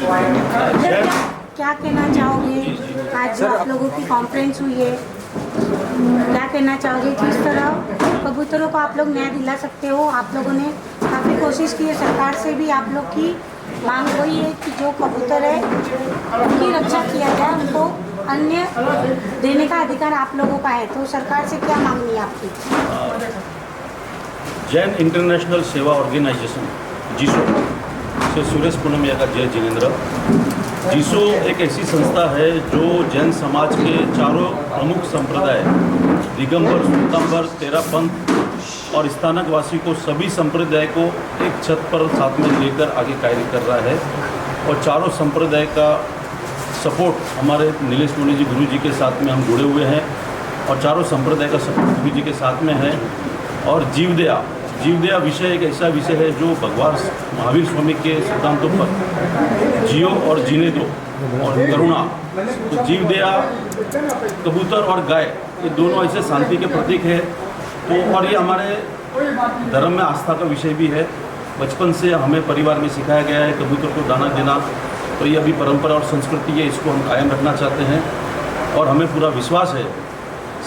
Sir, क्या कहना चाहोगे? आज जो आप लोगों की कॉन्फ्रेंस हुई है, क्या कहना चाहोगे? जिस तरह कबूतरों को आप लोग न्याय दिला सकते हो, आप लोगों ने काफ़ी कोशिश की है, सरकार से भी आप लोग की मांग वही है कि जो कबूतर है उनकी रक्षा किया जाए, उनको अन्य देने का अधिकार आप लोगों का है। तो सरकार से क्या मांगनी है आपकी? जैन इंटरनेशनल सेवा ऑर्गेनाइजेशन जीसो से सुरेश पूनमिया का जय जिनेन्द्र। जीसो एक ऐसी संस्था है जो जैन समाज के चारों प्रमुख संप्रदाय दिगंबर, श्वेतांबर, तेरापंथ और स्थानकवासी को सभी संप्रदाय को एक छत पर साथ में लेकर आगे कार्य कर रहा है। और चारों संप्रदाय का सपोर्ट हमारे नीलेश मुनि जी गुरु जी के साथ में हम जुड़े हुए हैं और चारों संप्रदाय का सपोर्ट गुरु जी के साथ में है। और जीवदया विषय एक ऐसा विषय है जो भगवान महावीर स्वामी के सिद्धांतों पर जियो और जीने दो और करुणा। तो जीवदया, कबूतर और गाय ये दोनों ऐसे शांति के प्रतीक है। तो और ये हमारे धर्म में आस्था का विषय भी है। बचपन से हमें परिवार में सिखाया गया है कबूतर को दाना देना। तो ये अभी परंपरा और संस्कृति है, इसको हम कायम रखना चाहते हैं और हमें पूरा विश्वास है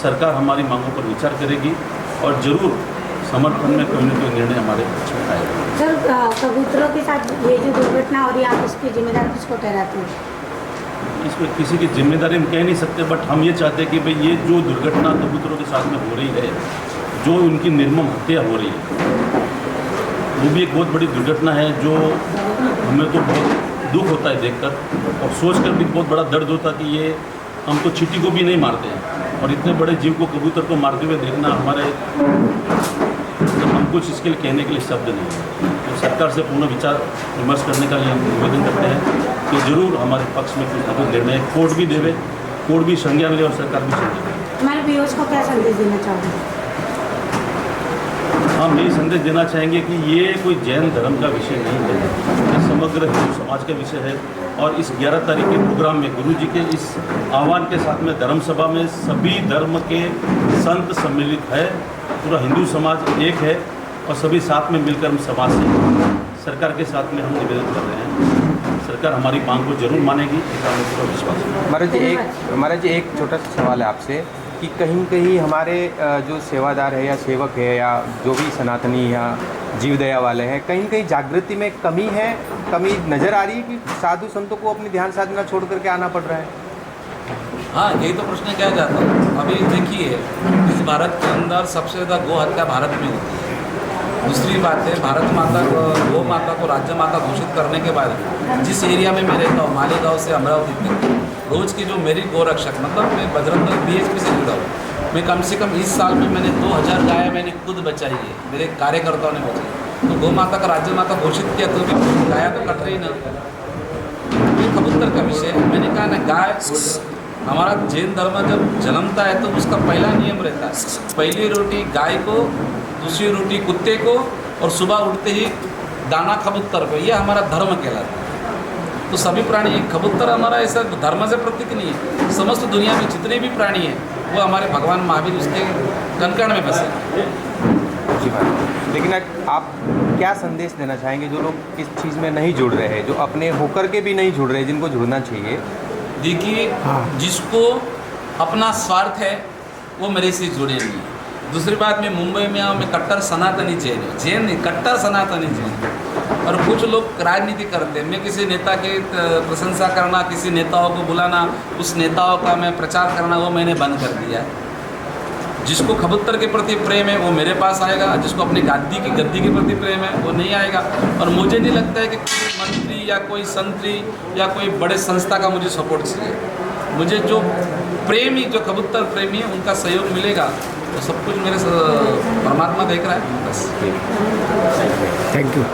सरकार हमारी मांगों पर विचार करेगी और ज़रूर समर्थन में कोई न कोई निर्णय हमारे पक्ष में आएगा। सर, कबूतरों के साथ ये जो दुर्घटना हो रही है, आप इसकी जिम्मेदार किसको ठहराते हैं? इसमें किसी की जिम्मेदारी हम कह नहीं सकते, बट हम ये चाहते हैं कि भाई ये जो दुर्घटना कबूतरों के साथ में हो रही है, जो उनकी निर्मम हत्या हो रही है, वो भी एक बहुत बड़ी दुर्घटना है जो हमें तो बहुत दुख होता है देखकर और सोचकर भी बहुत बड़ा दर्द होता है कि ये हम तो चींटी को भी नहीं मारते हैं और इतने बड़े जीव को, कबूतर को मारते हुए देखना हमारे तो हम कुछ इसके लिए कहने के लिए शब्द नहीं है। तो सरकार से पुनः विचार विमर्श करने का लिए हम निवेदन करते हैं कि जरूर हमारे पक्ष में कुछ ना कुछ निर्णय कोर्ट भी देवे, कोर्ट भी संज्ञान ले और सरकार भी संज्ञान ले। हमारे व्यूअर्स को क्या संदेश देना चाहोगे? हम यही संदेश देना चाहेंगे कि ये कोई जैन धर्म का विषय नहीं है, ये समग्र हिंदू समाज का विषय है। और इस 11 तारीख के प्रोग्राम में गुरु जी के इस आह्वान के साथ में धर्म सभा में सभी धर्म के संत सम्मिलित है, पूरा हिंदू समाज एक है और सभी साथ में मिलकर हम समाज से सरकार के साथ में हम निवेदन कर रहे हैं। सरकार हमारी मांग को जरूर मानेगी, इसका हमें पूरा विश्वास है। महाराज जी एक छोटा सा सवाल है आपसे कि कहीं कहीं हमारे जो सेवादार है या सेवक है या जो भी सनातनी या जीवदया वाले हैं, कहीं कहीं जागृति में कमी नज़र आ रही है कि साधु संतों को अपनी ध्यान साधना छोड़ करके आना पड़ रहा है? हाँ, यही तो प्रश्न किया जाता है। अभी देखिए, इस भारत के अंदर सबसे ज़्यादा गौ हत्या भारत में होती है। दूसरी बात है, भारत माता को, गौ माता को राज्य माता घोषित करने के बाद जिस एरिया में मैं रहता हूँ, मालेगांव से अमरावती तक, रोज़ की जो मेरी गौरक्षक, मतलब मैं बजरंग दल BHP से जुड़ा हूँ, मैं कम से कम इस साल में मैंने 2000 गाय मैंने खुद बचाई है, मेरे कार्यकर्ताओं ने बचाई। तो गौ माता का राज्य माता घोषित किया तो भी गाय तो कट रही ना। ये कबूतर का विषय है। मैंने कहा ना, गाय, हमारा जैन धर्म जब जन्मता है तो उसका पहला नियम रहता है, पहली रोटी गाय को, दूसरी रोटी कुत्ते को और सुबह उठते ही दाना कबूतर को। ये हमारा धर्म कहलाता है। तो सभी प्राणी, कबूतर हमारा ऐसा धर्म से प्रतीक नहीं है। समस्त दुनिया में जितने भी प्राणी हैं वो हमारे भगवान महावीर उसके कण में बसे। जी भाई, लेकिन आप क्या संदेश देना चाहेंगे जो लोग इस चीज़ में नहीं जुड़ रहे हैं, जो अपने होकर के भी नहीं जुड़ रहे, जिनको जुड़ना चाहिए? देखिए, जिसको अपना स्वार्थ है वो मेरे से जुड़े नहीं। दूसरी बात, मैं मुंबई में आऊँ, मैं कट्टर सनातनी जैन हूँ, जैन नहीं, कट्टर सनातनी जैन। और कुछ लोग राजनीति करते हैं। मैं किसी नेता की प्रशंसा करना, किसी नेताओं को बुलाना, उस नेताओं का मैं प्रचार करना, वो मैंने बंद कर दिया है। जिसको कबूतर के प्रति प्रेम है वो मेरे पास आएगा, जिसको अपनी गद्दी के प्रति प्रेम है वो नहीं आएगा। और मुझे नहीं लगता है कि कोई मंत्री या कोई संतरी या कोई बड़े संस्था का मुझे सपोर्ट चाहिए। मुझे जो प्रेमी, जो कबूतर प्रेमी है, उनका सहयोग मिलेगा तो सब कुछ मेरे परमात्मा देख रहा है। बस, थैंक यू।